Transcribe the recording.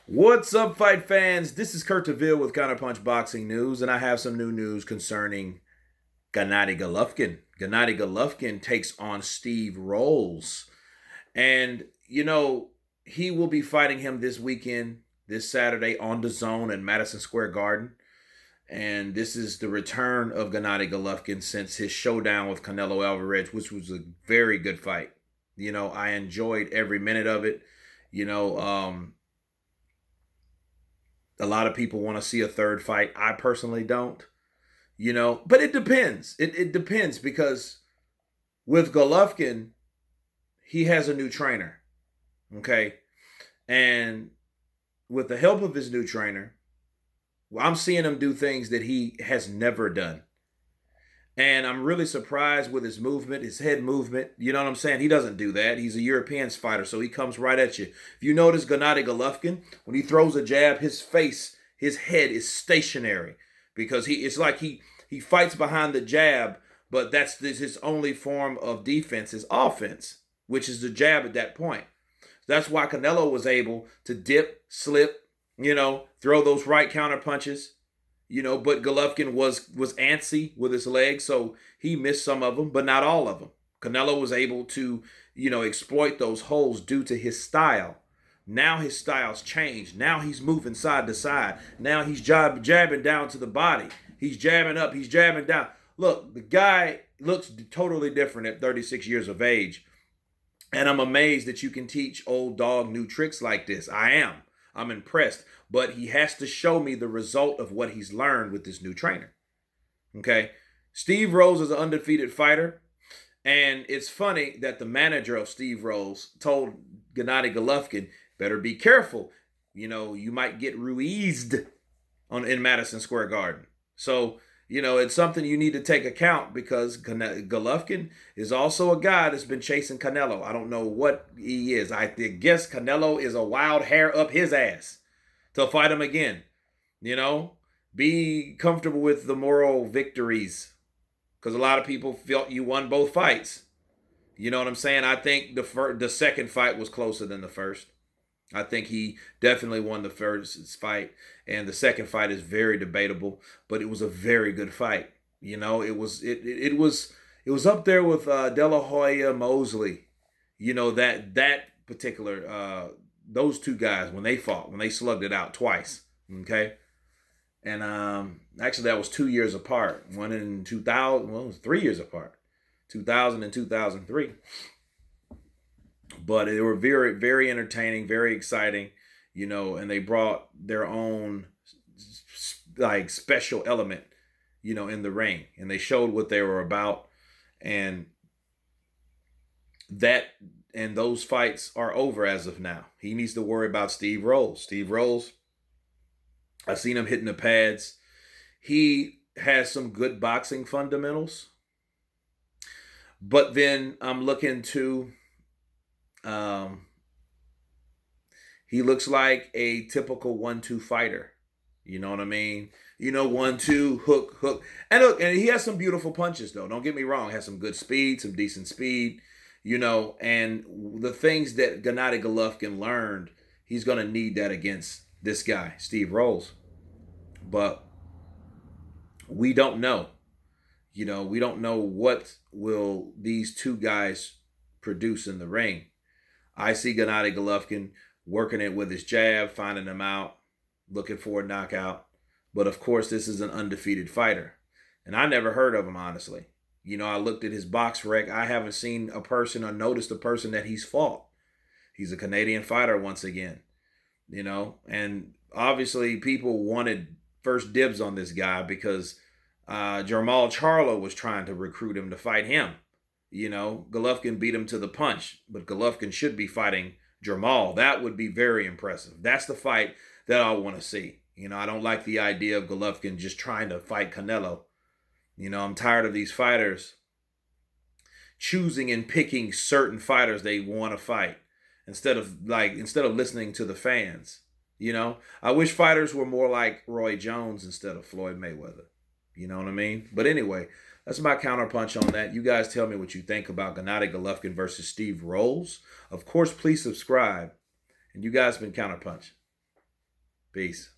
What's up, fight fans? This is Kurt DeVille with Counterpunch Boxing News, and I have some new news concerning Gennady Golovkin. Gennady Golovkin takes on Steve Rolls, and he will be fighting him this weekend, this Saturday on the Zone in Madison Square Garden. And this is the return of Gennady Golovkin since his showdown with Canelo Alvarez, which was a very good fight. I enjoyed every minute of it. You know, um, A lot of people want to see a third fight. I personally don't. But it depends. It depends because with Golovkin, he has a new trainer. Okay. And with the help of his new trainer, I'm seeing him do things that he has never done. And I'm really surprised with his movement, his head movement. You know what I'm saying? He doesn't do that. He's a European fighter, so he comes right at you. If you notice Gennady Golovkin, when he throws a jab, his head is stationary because it's like he fights behind the jab, but that's his only form of defense is offense, which is the jab at that point. That's why Canelo was able to dip, slip, throw those right counter punches. But Golovkin was antsy with his legs, so he missed some of them, but not all of them. Canelo was able to, exploit those holes due to his style. Now his style's changed. Now he's moving side to side. Now he's jabbing down to the body. He's jabbing up. He's jabbing down. Look, the guy looks totally different at 36 years of age. And I'm amazed that you can teach old dog new tricks like this. I am. I'm impressed. But he has to show me the result of what he's learned with this new trainer. Okay? Steve Rolls is an undefeated fighter. And it's funny that the manager of Steve Rolls told Gennady Golovkin, better be careful. You might get ruized in Madison Square Garden. So, it's something you need to take account because Golovkin is also a guy that's been chasing Canelo. I don't know what he is. I guess Canelo is a wild hair up his ass to fight him again. Be comfortable with the moral victories because a lot of people felt you won both fights. You know what I'm saying? I think the second fight was closer than the first. I think he definitely won the first fight, and the second fight is very debatable. But it was a very good fight. It was up there with De La Hoya Mosley. That particular those two guys when they fought, when they slugged it out twice. Okay, and actually that was 2 years apart. One in 2000. Well, it was 3 years apart. 2000 and 2003. But they were very, very entertaining, very exciting, and they brought their own like special element, in the ring, and they showed what they were about, and those fights are over as of now. He needs to worry about Steve Rolls. Steve Rolls, I've seen him hitting the pads. He has some good boxing fundamentals, but then I'm looking to. He looks like a typical 1-2 fighter. You know what I mean? 1-2, hook, hook. And look, and he has some beautiful punches, though. Don't get me wrong. Has some good speed, some decent speed, and the things that Gennady Golovkin learned, he's going to need that against this guy, Steve Rolls. But we don't know. We don't know what will these two guys produce in the ring. I see Gennady Golovkin working it with his jab, finding him out, looking for a knockout. But of course, this is an undefeated fighter. And I never heard of him, honestly. I looked at his box rec. I haven't seen a person or noticed a person that he's fought. He's a Canadian fighter once again. And obviously people wanted first dibs on this guy because Jermall Charlo was trying to recruit him to fight him. Golovkin beat him to the punch, but Golovkin should be fighting Jermall. That would be very impressive. That's the fight that I want to see. I don't like the idea of Golovkin just trying to fight Canelo. I'm tired of these fighters choosing and picking certain fighters they want to fight instead of listening to the fans. I wish fighters were more like Roy Jones instead of Floyd Mayweather. You know what I mean? But anyway, that's my counterpunch on that. You guys tell me what you think about Gennady Golovkin versus Steve Rolls. Of course, please subscribe. And you guys been Counterpunch. Peace.